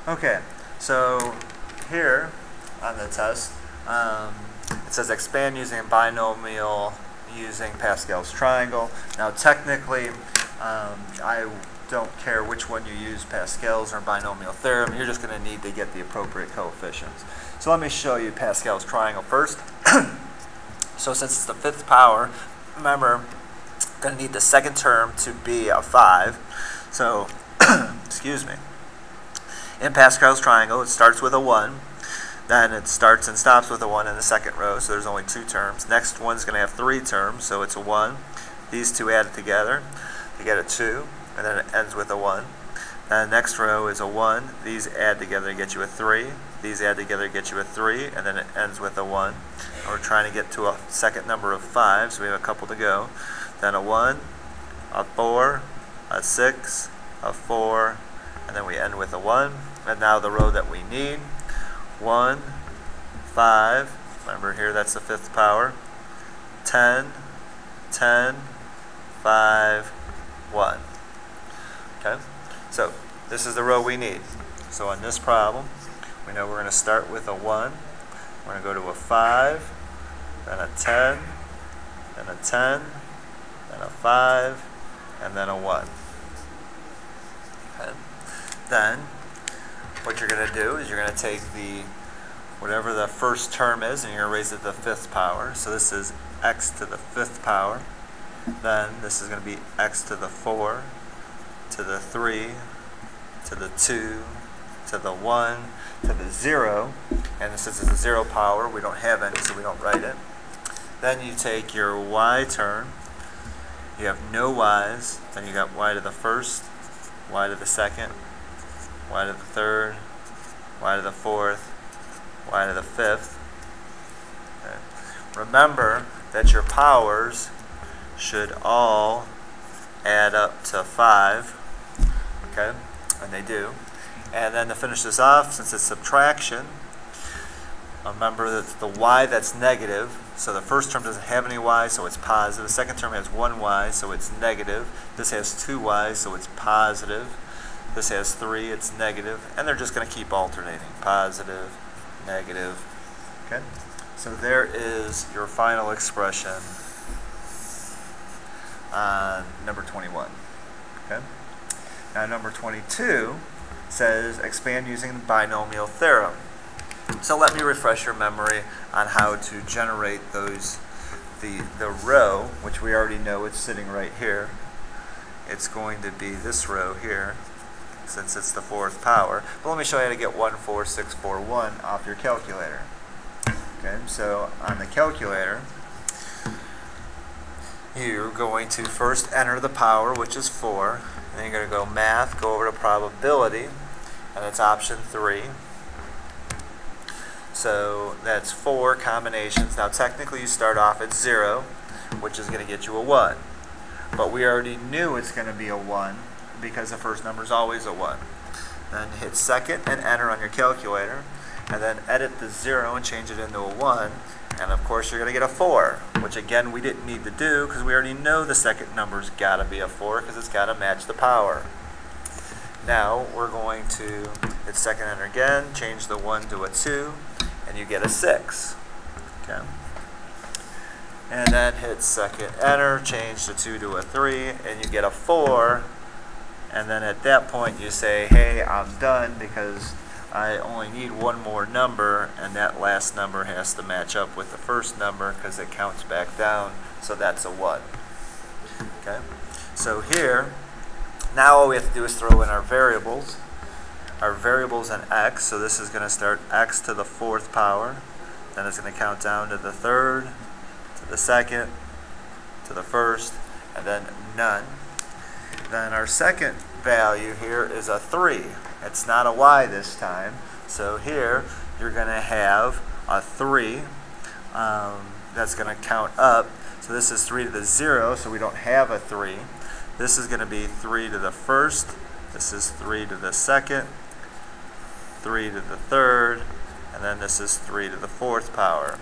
Okay, so here on the test, it says expand using a binomial using Pascal's triangle. Now technically, I don't care which one you use, Pascal's or binomial theorem. You're just going to need to get the appropriate coefficients. So let me show you Pascal's triangle first. So since it's the fifth power, remember, going to need the second term to be a 5. So, excuse me. In Pascal's triangle, it starts with a 1. Then it starts and stops with a 1 in the second row, so there's only 2 terms. Next one's going to have 3 terms, so it's a 1. These two added together to get a 2, and then it ends with a 1. Then the next row is a 1. These add together to get you a 3. These add together to get you a 3, and then it ends with a 1. And we're trying to get to a second number of 5, so we have a couple to go. Then a 1, a 4, a 6, a 4, and then we end with a 1. And now the row that we need, 1, 5, remember here that's the fifth power, 10, 10, 5, 1. Okay, so this is the row we need. So on this problem, we know we're going to start with a 1, we're going to go to a 5, then a 10, then a 10, then a 5, and then a 1. Okay. Then what you're going to do is you're going to take whatever the first term is, and you're going to raise it to the fifth power. So this is x to the fifth power. Then this is going to be x to the 4, to the 3, to the 2, to the 1, to the 0. And since it's a 0 power, we don't have any, so we don't write it. Then you take your y term. You have no y's. Then you got y to the first, y to the second, y to the third, y to the fourth, y to the fifth. Okay. Remember that your powers should all add up to 5. Okay, and they do. And then to finish this off, since it's subtraction, remember that the y that's negative, so the first term doesn't have any y, so it's positive. The second term has 1 y, so it's negative. This has 2 y's, so it's positive. This has 3, it's negative, and they're just going to keep alternating. Positive, negative. Okay? So there is your final expression on number 21. Okay? Now number 22 says expand using the binomial theorem. So let me refresh your memory on how to generate those, the row, which we already know it's sitting right here. It's going to be this row here, since it's the fourth power. But let me show you how to get 14641 off your calculator. Okay, so on the calculator, you're going to first enter the power, which is 4. And then you're going to go math, go over to probability, and it's option 3. So that's 4 combinations. Now technically you start off at 0, which is going to get you a 1. But we already knew it's going to be a 1 because the first number is always a 1. Then hit second and enter on your calculator, and then edit the 0 and change it into a 1. And of course you're going to get a 4, which again we didn't need to do because we already know the second number's got to be a 4 because it's got to match the power. Now we're going to hit second enter again, change the 1 to a 2, and you get a 6. Okay. And then hit second enter, change the 2 to a 3, and you get a 4. And then at that point you say, hey, I'm done because I only need one more number, and that last number has to match up with the first number because it counts back down, so that's a 1. Okay. So here, now all we have to do is throw in our variables. Our variables in x, so this is going to start x to the fourth power, then it's going to count down to the third, to the second, to the first, and then none. Then our second value here is a 3. It's not a y this time, so here you're going to have a 3 that's going to count up. So this is 3 to the 0, so we don't have a 3. This is going to be 3 to the first, this is 3 to the second, 3 to the third, and then this is 3 to the fourth power.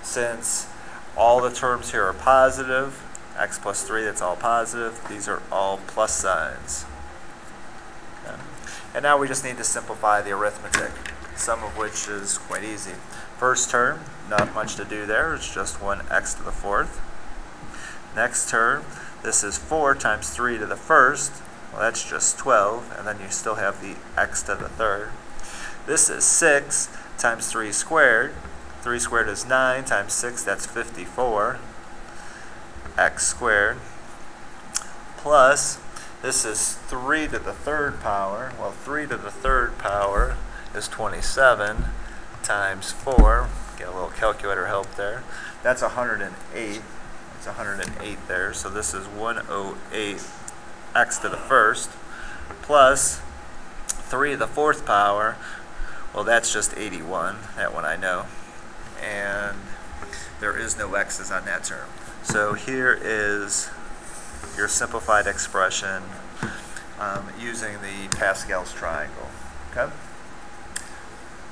Since all the terms here are positive, x plus 3, that's all positive, these are all plus signs. Okay. And now we just need to simplify the arithmetic, some of which is quite easy. First term, not much to do there. It's just 1x to the 4th. Next term, this is 4 times 3 to the 1st. Well, that's just 12, and then you still have the x to the 3rd. This is 6 times 3 squared. 3 squared is 9 times 6, that's 54. X squared. Plus, this is 3 to the 3rd power. Well, 3 to the 3rd power is 27 times 4. Get a little calculator help there. That's 108. It's 108 there. So this is 108 x to the 1st plus 3 to the 4th power. Well, that's just 81. That one I know. And there is no x's on that term. So here is your simplified expression using the Pascal's triangle. Okay?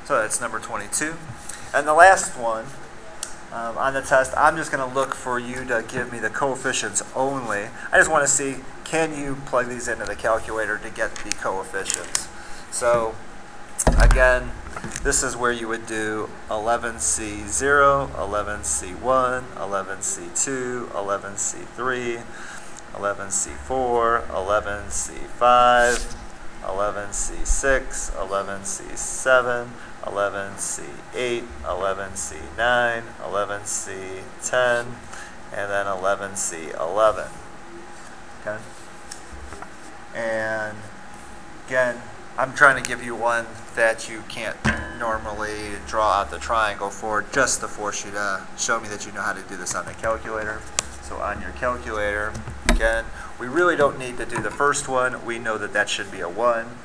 So that's number 22. And the last one on the test, I'm just going to look for you to give me the coefficients only. I just want to see, can you plug these into the calculator to get the coefficients? So again, this is where you would do 11C0, 11C1, 11C2, 11C3, 11C4, 11C5, 11C6, 11C7, 11C8, 11C9, 11C10, and then 11C11. Okay? And again, I'm trying to give you one that you can't normally draw out the triangle for, just to force you to show me that you know how to do this on the calculator. So on your calculator, again, we really don't need to do the first one. We know that that should be a 1.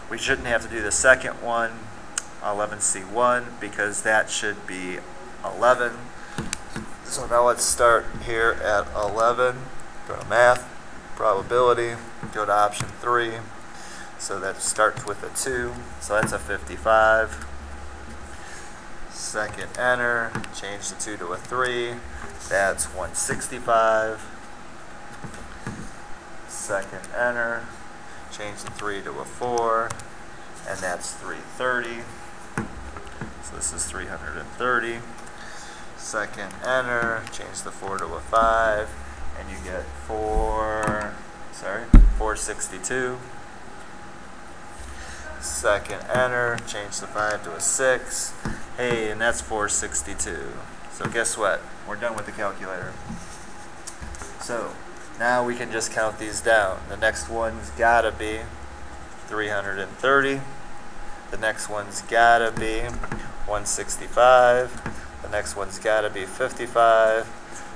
We shouldn't have to do the second one, 11C1, because that should be 11. So now let's start here at 11. Go to math, probability, go to option 3. So that starts with a 2, so that's a 55. Second enter, change the 2 to a 3, that's 165. Second enter, change the 3 to a 4, and that's 330. So this is 330. Second enter, change the 4 to a 5, and you get 462. Second enter, change the 5 to a 6. Hey, and that's 462. So guess what? We're done with the calculator. So now we can just count these down. The next one's gotta be 330. The next one's gotta be 165. The next one's gotta be 55.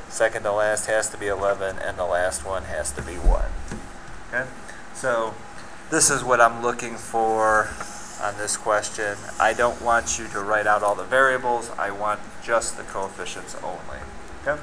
Second to last has to be 11, and the last one has to be 1. Okay? So this is what I'm looking for on this question. I don't want you to write out all the variables. I want just the coefficients only. Okay?